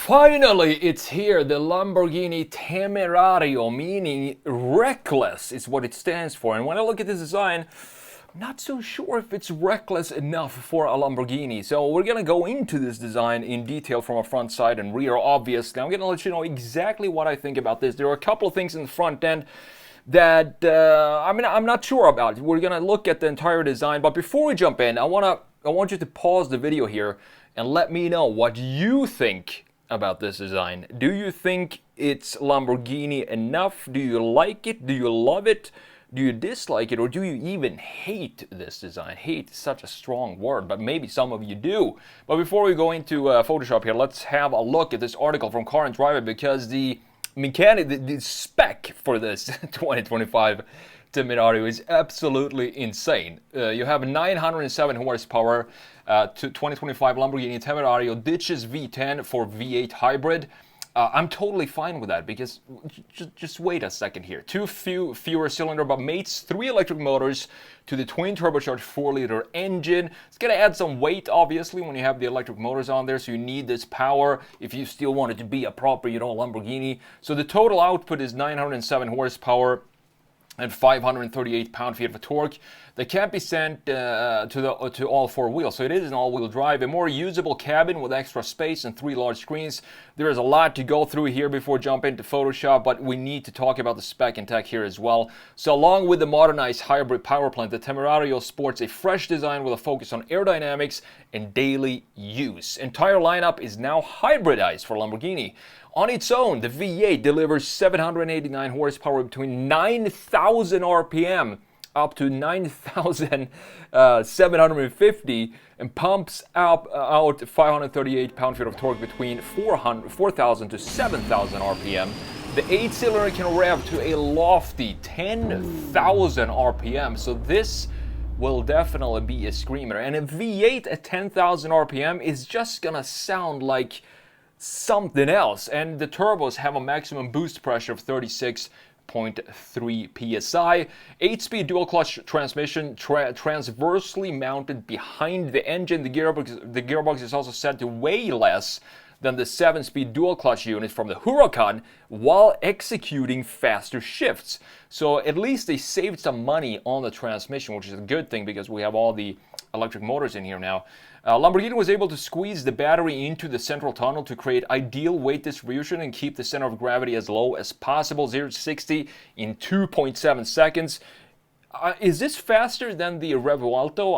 Finally, it's here, the Lamborghini Temerario, meaning reckless is what it stands for. And when I look at this design, I'm not so sure if it's reckless enough for a Lamborghini. So we're gonna go into this design in detail from a front, side, and rear, obviously. I'm gonna let you know exactly what I think about this. There are a couple of things in the front end that I'm not sure about. We're gonna look at the entire design, but before we jump in, I want you to pause the video here and let me know what you think about this design. Do you think it's Lamborghini enough? Do you like it? Do you love it? Do you dislike it? Or do you even hate this design? Hate is such a strong word, but maybe some of you do. But before we go into Photoshop here, let's have a look at this article from Car and Driver, because the spec for this 2025 Temerario is absolutely insane. You have 907 horsepower to 2025 Lamborghini Temerario ditches V10 for V8 hybrid. I'm totally fine with that, because just wait a second here. Fewer cylinder, but mates 3 electric motors to the twin turbocharged 4-liter engine. It's gonna add some weight, obviously, when you have the electric motors on there, so you need this power if you still want it to be a proper, Lamborghini. So the total output is 907 horsepower and 538 pound-feet of torque. They can't be sent to all 4 wheels, so it is an all-wheel drive. A more usable cabin with extra space and 3 large screens. There is a lot to go through here before jumping into Photoshop, but we need to talk about the spec and tech here as well. So along with the modernized hybrid power plant, the Temerario sports a fresh design with a focus on aerodynamics and daily use. Entire lineup is now hybridized for Lamborghini. On its own, the V8 delivers 789 horsepower between 9,000 RPM up to 9,750 and pumps out 538 pound-feet of torque between 4,000 to 7,000 RPM. The 8-cylinder can rev to a lofty 10,000 RPM, so this will definitely be a screamer. And a V8 at 10,000 RPM is just gonna sound like something else. And the turbos have a maximum boost pressure of 36.3 psi. 8-speed dual clutch transmission transversely mounted behind the engine. The gearbox is also said to weigh less than the 7-speed dual clutch unit from the Huracan while executing faster shifts. So at least they saved some money on the transmission, which is a good thing because we have all the electric motors in here now. Lamborghini was able to squeeze the battery into the central tunnel to create ideal weight distribution and keep the center of gravity as low as possible, 0 to 60 in 2.7 seconds. Is this faster than the Revuelto?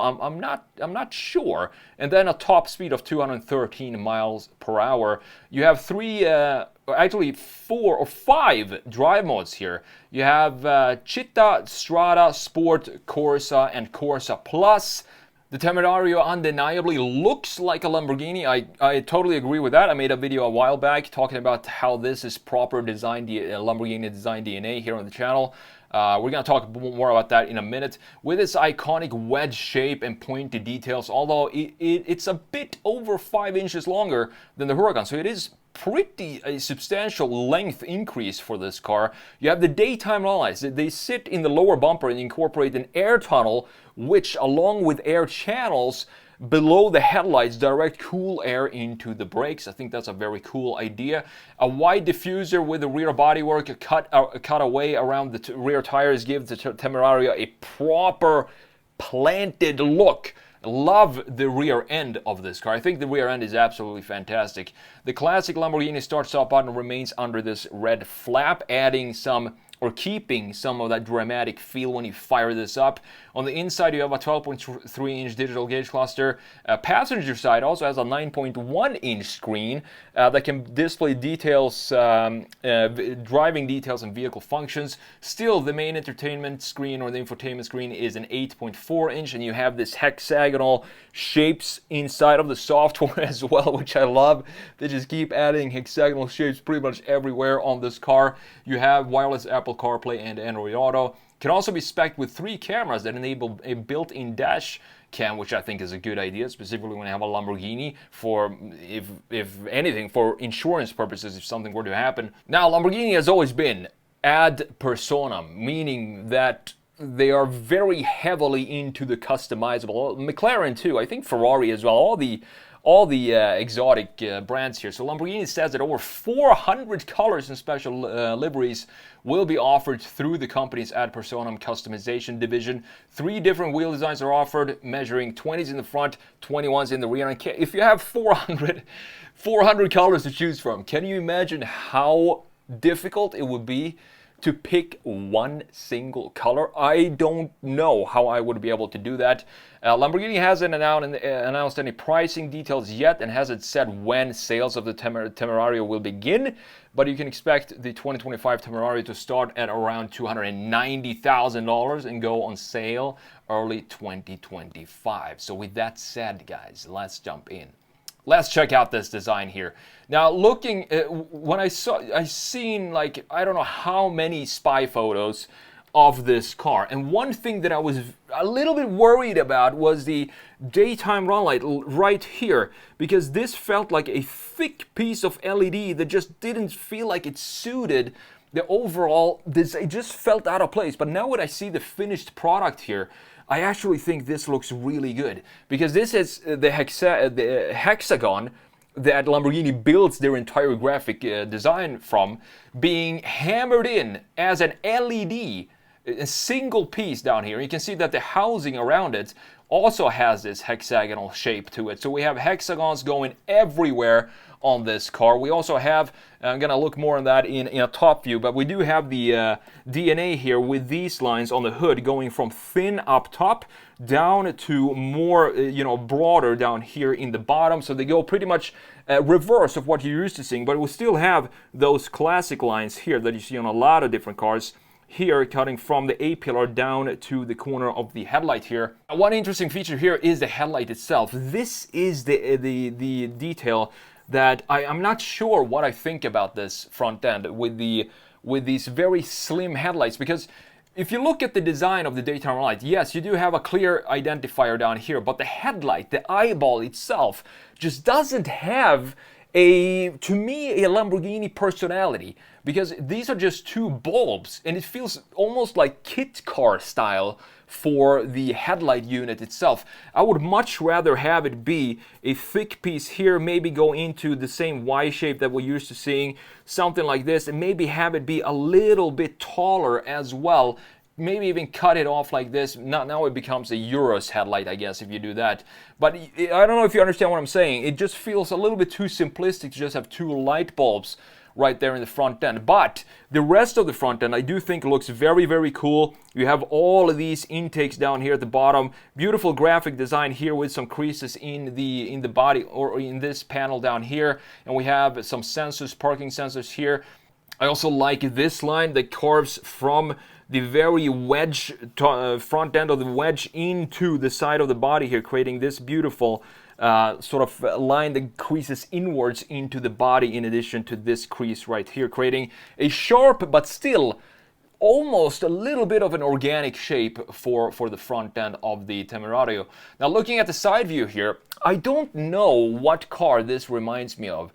I'm not sure. And then a top speed of 213 miles per hour. You have 4 or 5 drive modes here. You have Città, Strada, Sport, Corsa, and Corsa Plus. The Temerario undeniably looks like a Lamborghini. I totally agree with that. I made a video a while back talking about how this is proper design, Lamborghini design DNA here on the channel. We're going to talk more about that in a minute. With its iconic wedge shape and pointed details, although it's a bit over 5 inches longer than the Huracan, so it is pretty a substantial length increase for this car. You have the daytime lights. They sit in the lower bumper and incorporate an air tunnel, which, along with air channels below the headlights, direct cool air into the brakes. I think that's a very cool idea. A wide diffuser with the rear bodywork cut away around the rear tires gives the Temerario a proper planted look. Love the rear end of this car. I think the rear end is absolutely fantastic. The classic Lamborghini start-stop button remains under this red flap, adding some or keeping some of that dramatic feel when you fire this up. On the inside, you have a 12.3-inch digital gauge cluster. Passenger side also has a 9.1-inch screen that can display details, driving details and vehicle functions. Still, the main entertainment screen or the infotainment screen is an 8.4-inch, and you have this hexagonal shapes inside of the software as well, which I love. They just keep adding hexagonal shapes pretty much everywhere on this car. You have wireless Apple CarPlay and Android Auto. Can also be spec'd with 3 cameras that enable a built-in dash cam, which I think is a good idea, specifically when you have a Lamborghini for, if anything, for insurance purposes if something were to happen. Now, Lamborghini has always been ad personam, meaning that they are very heavily into the customizable. McLaren too, I think Ferrari as well. all the exotic brands here. So Lamborghini says that over 400 colors and special liveries will be offered through the company's ad personam customization division. 3 different wheel designs are offered, measuring 20s in the front, 21s in the rear. And if you have 400 colors to choose from, can you imagine how difficult it would be to pick one single color? I don't know how I would be able to do that. Lamborghini hasn't announced any pricing details yet and hasn't said when sales of the Temerario will begin, but you can expect the 2025 Temerario to start at around $290,000 and go on sale early 2025. So with that said, guys, let's jump in. Let's check out this design here. Now, looking when I seen like I don't know how many spy photos of this car, and one thing that I was a little bit worried about was the daytime run light right here, because this felt like a thick piece of LED that just didn't feel like it suited the overall. It just felt out of place. But now when I see the finished product here, I actually think this looks really good, because this is the hexagon that Lamborghini builds their entire graphic design from, being hammered in as an LED, a single piece down here. You can see that the housing around it also has this hexagonal shape to it. So we have hexagons going everywhere on this car. We also have, I'm going to look more on that in a top view, but we do have the DNA here with these lines on the hood going from thin up top down to more, broader down here in the bottom. So they go pretty much reverse of what you're used to seeing, but we still have those classic lines here that you see on a lot of different cars. Here, cutting from the A-pillar down to the corner of the headlight here. One interesting feature here is the headlight itself. This is the detail that I'm not sure what I think about this front end with these very slim headlights, because if you look at the design of the daytime light, yes, you do have a clear identifier down here, but the headlight, the eyeball itself, just doesn't have to me, a Lamborghini personality, because these are just 2 bulbs, and it feels almost like kit car style for the headlight unit itself. I would much rather have it be a thick piece here, maybe go into the same Y shape that we're used to seeing, something like this, and maybe have it be a little bit taller as well. Maybe even cut it off like this. Now it becomes a Urus headlight, I guess, if you do that. But I don't know if you understand what I'm saying. It just feels a little bit too simplistic to just have 2 light bulbs right there in the front end. But the rest of the front end I do think looks very, very cool. You have all of these intakes down here at the bottom. Beautiful graphic design here with some creases in the body, or in this panel down here. And we have some sensors, parking sensors here. I also like this line that carves from the very wedge front end of the wedge into the side of the body here, creating this beautiful sort of line that creases inwards into the body, in addition to this crease right here, creating a sharp but still almost a little bit of an organic shape for the front end of the Temerario. Now, looking at the side view here, I don't know what car this reminds me of.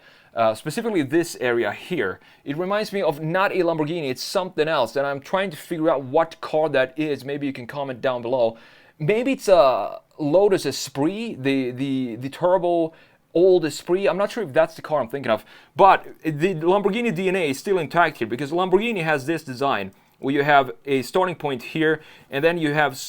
Specifically this area here. It reminds me of not a Lamborghini, it's something else, and I'm trying to figure out what car that is. Maybe you can comment down below. Maybe it's a Lotus Esprit, the turbo old Esprit. I'm not sure if that's the car I'm thinking of, but the Lamborghini DNA is still intact here, because Lamborghini has this design where you have a starting point here, and then you have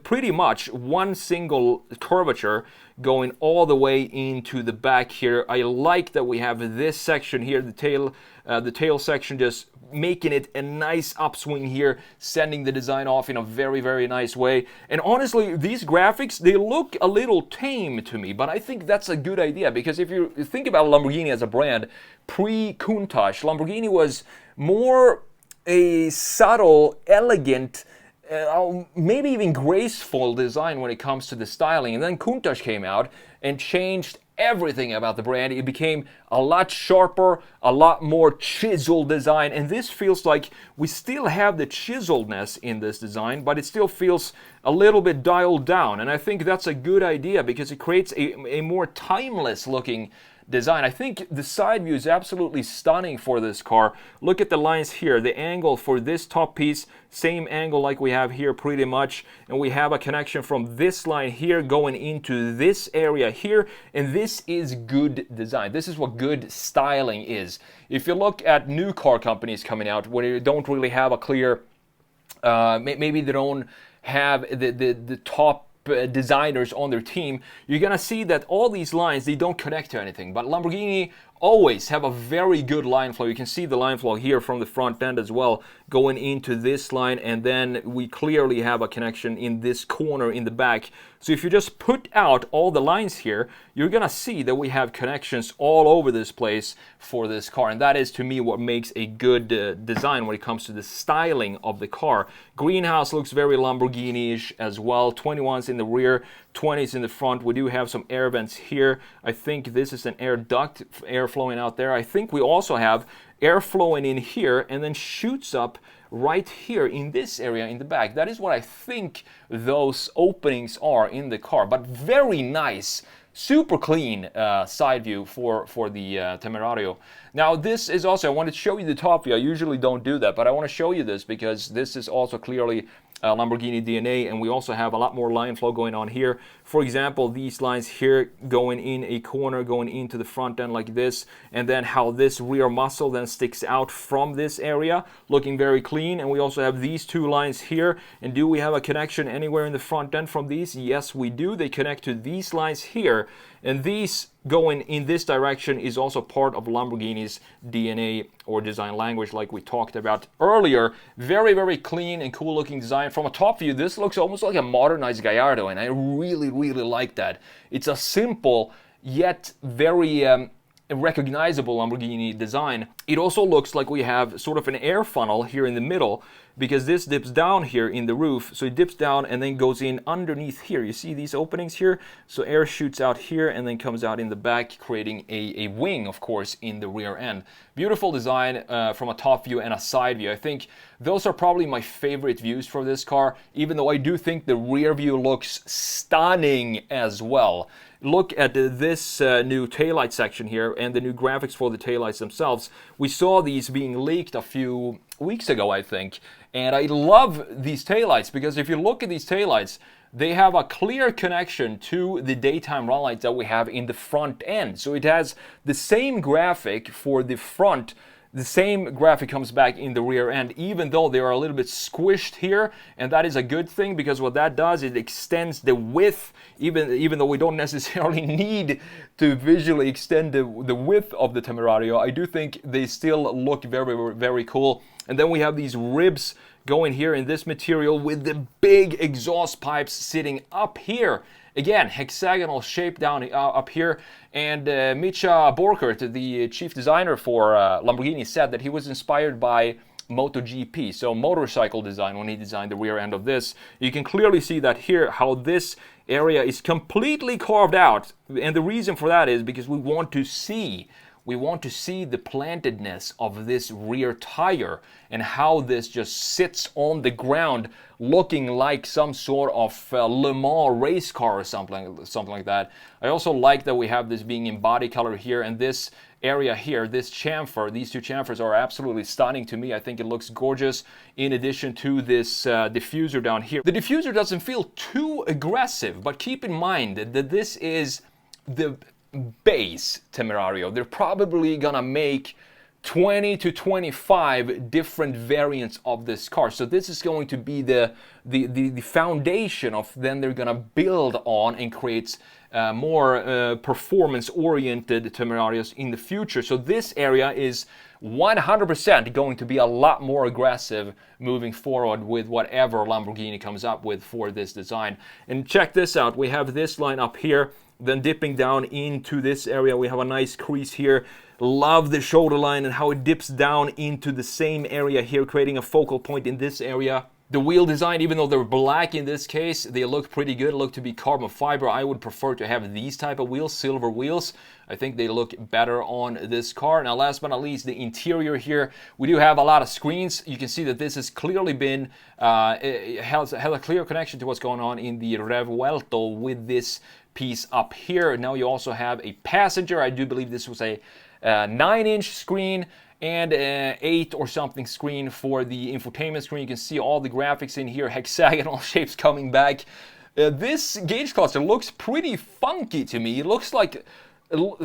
pretty much one single curvature going all the way into the back here. I like that we have this section here, the tail section, just making it a nice upswing here, sending the design off in a very, very nice way. And honestly, these graphics, they look a little tame to me, but I think that's a good idea, because if you think about Lamborghini as a brand, pre-Countach, Lamborghini was more a subtle, elegant, maybe even graceful design when it comes to the styling. And then Countach came out and changed everything about the brand. It became a lot sharper, a lot more chiseled design. And this feels like we still have the chiseledness in this design, but it still feels a little bit dialed down. And I think that's a good idea, because it creates a more timeless looking design. I think the side view is absolutely stunning for this car. Look at the lines here, the angle for this top piece, same angle like we have here pretty much, and we have a connection from this line here going into this area here, and this is good design. This is what good styling is. If you look at new car companies coming out where you don't really have a clear, maybe they don't have the top designers on their team, you're gonna see that all these lines, they don't connect to anything. But Lamborghini always have a very good line flow. You can see the line flow here from the front end as well, going into this line, and then we clearly have a connection in this corner in the back. So if you just put out all the lines here, you're gonna see that we have connections all over this place for this car, and that is to me what makes a good design when it comes to the styling of the car. Greenhouse looks very Lamborghini-ish as well. 21s in the rear, 20s in the front. We do have some air vents here. I think this is an air duct, air flowing out there. I think we also have air flowing in here and then shoots up right here in this area in the back. That is what I think those openings are in the car, but very nice, super clean side view for the Temerario. Now this is also, I wanted to show you the top view. I usually don't do that, but I want to show you this because this is also clearly Lamborghini DNA, and we also have a lot more line flow going on here. For example, these lines here going in a corner, going into the front end like this, and then how this rear muscle then sticks out from this area, looking very clean. And we also have these two lines here. And do we have a connection anywhere in the front end from these? Yes, we do. They connect to these lines here, and these going in this direction is also part of Lamborghini's DNA or design language like we talked about earlier. Very, very clean and cool looking design. From a top view, this looks almost like a modernized Gallardo, and I really, really like that. It's a simple yet very recognizable Lamborghini design. It also looks like we have sort of an air funnel here in the middle, because this dips down here in the roof. So it dips down and then goes in underneath here. You see these openings here? So air shoots out here and then comes out in the back, creating a wing, of course, in the rear end. Beautiful design from a top view and a side view. I think those are probably my favorite views for this car, even though I do think the rear view looks stunning as well. Look at this new taillight section here and the new graphics for the taillights themselves. We saw these being leaked a few weeks ago, I think, and I love these taillights because if you look at these taillights, they have a clear connection to the daytime run lights that we have in the front end. So it has the same graphic for the front. The same graphic comes back in the rear end, even though they are a little bit squished here, and that is a good thing because what that does is it extends the width, even though we don't necessarily need to visually extend the width of the Temerario. I do think they still look very, very cool. And then we have these ribs going here in this material with the big exhaust pipes sitting up here. Again, hexagonal shape down up here. And Mischa Borkert, the chief designer for Lamborghini, said that he was inspired by MotoGP, so motorcycle design, when he designed the rear end of this. You can clearly see that here, how this area is completely carved out. And the reason for that is because we want to see the plantedness of this rear tire and how this just sits on the ground looking like some sort of Le Mans race car or something like that. I also like that we have this being in body color here, and this area here, this chamfer, these two chamfers are absolutely stunning to me. I think it looks gorgeous in addition to this diffuser down here. The diffuser doesn't feel too aggressive, but keep in mind that this is the base Temerario. They're probably gonna make 20 to 25 different variants of this car. So this is going to be the foundation of then they're gonna build on and create more performance-oriented Temerarios in the future. So this area is 100% going to be a lot more aggressive moving forward with whatever Lamborghini comes up with for this design. And check this out. We have this line up here, then dipping down into this area. We have a nice crease here. Love the shoulder line and how it dips down into the same area here, creating a focal point in this area. The wheel design, even though they're black in this case, they look pretty good, look to be carbon fiber. I would prefer to have these type of wheels, silver wheels. I think they look better on this car. Now, last but not least, the interior here. We do have a lot of screens. You can see that this has clearly been, it has a clear connection to what's going on in the Revuelto with this piece up here. Now you also have a passenger. I do believe this was a 9-inch screen and an 8 or something screen for the infotainment screen. You can see all the graphics in here, hexagonal shapes coming back. This gauge cluster looks pretty funky to me. It looks like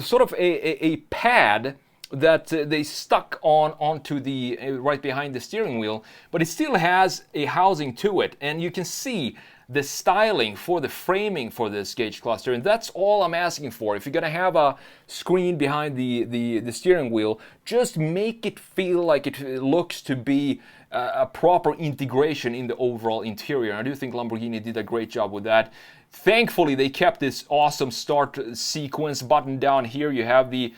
sort of a pad that they stuck onto the right behind the steering wheel, but it still has a housing to it, and you can see the styling for the framing for this gauge cluster, and that's all I'm asking for. If you're gonna have a screen behind the steering wheel, just make it feel like it looks to be a proper integration in the overall interior. And I do think Lamborghini did a great job with that. Thankfully, they kept this awesome start sequence button down here. You have the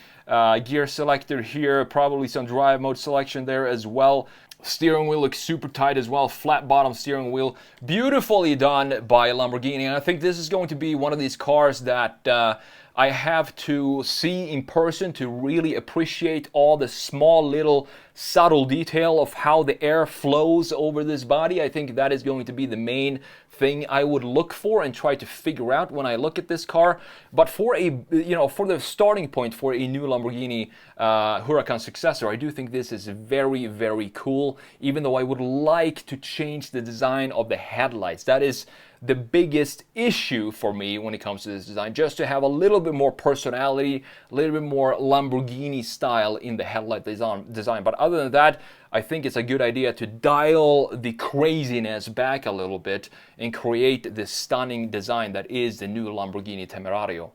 gear selector here, probably some drive mode selection there as well. Steering wheel looks super tight as well, flat bottom steering wheel. Beautifully done by Lamborghini, and I think this is going to be one of these cars that I have to see in person to really appreciate all the small little subtle detail of how the air flows over this body. I think that is going to be the main thing I would look for and try to figure out when I look at this car. But for for the starting point for a new Lamborghini Huracan successor, I do think this is very, very cool, even though I would like to change the design of the headlights. That is the biggest issue for me when it comes to this design, just to have a little bit more personality, a little bit more Lamborghini style in the headlight design. But other than that, I think it's a good idea to dial the craziness back a little bit and create this stunning design that is the new Lamborghini Temerario.